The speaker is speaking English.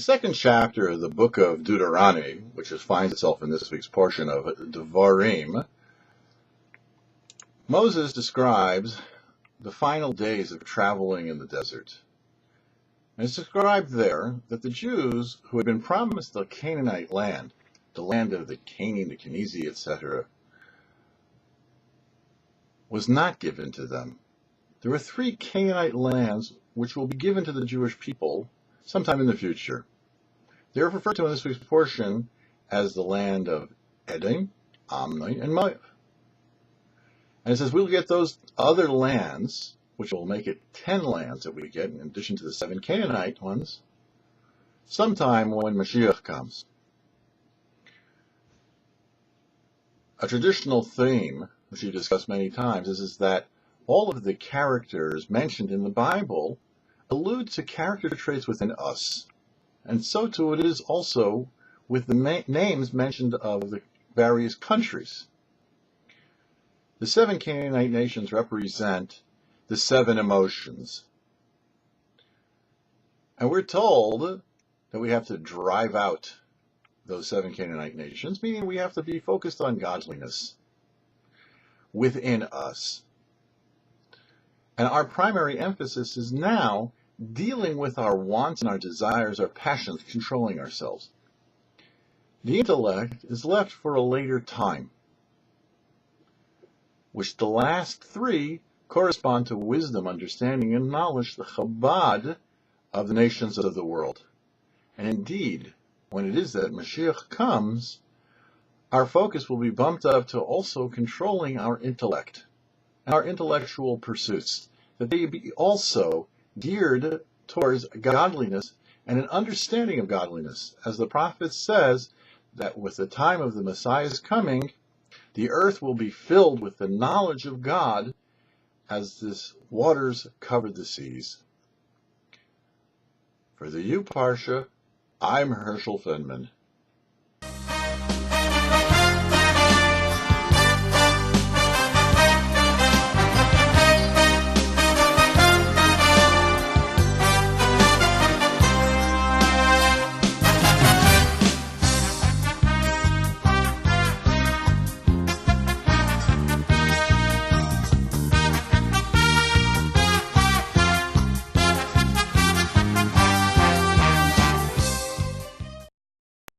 second chapter of the book of Deuteronomy, which finds itself in this week's portion of Dvorim, Moses describes the final days of traveling in the desert. And it's described there that the Jews who had been promised the Canaanite land, the land of the Canaan, the Kenizi, etc., was not given to them. There were 3 Canaanite lands which will be given to the Jewish people sometime in the future. They are referred to in this week's portion as the land of Edom, Ammon, and Moab. And it says we'll get those other lands, which will make it 10 lands that we get, in addition to the 7 Canaanite ones, sometime when Mashiach comes. A traditional theme, which we've discussed many times, is that all of the characters mentioned in the Bible allude to character traits within us. And so too it is also with the names mentioned of the various countries. The 7 Canaanite nations represent the 7 emotions. And we're told that we have to drive out those 7 Canaanite nations, meaning we have to be focused on godliness within us. And our primary emphasis is now dealing with our wants and our desires, our passions, controlling ourselves. The intellect is left for a later time, which the last 3 correspond to wisdom, understanding, and knowledge, the Chabad of the nations of the world. And indeed, when it is that Mashiach comes, our focus will be bumped up to also controlling our intellect and our intellectual pursuits, that they be also geared towards godliness and an understanding of godliness. As the prophet says, that with the time of the Messiah's coming, the earth will be filled with the knowledge of God as the waters covered the seas. For the YouParsha, I'm Herschel Finman.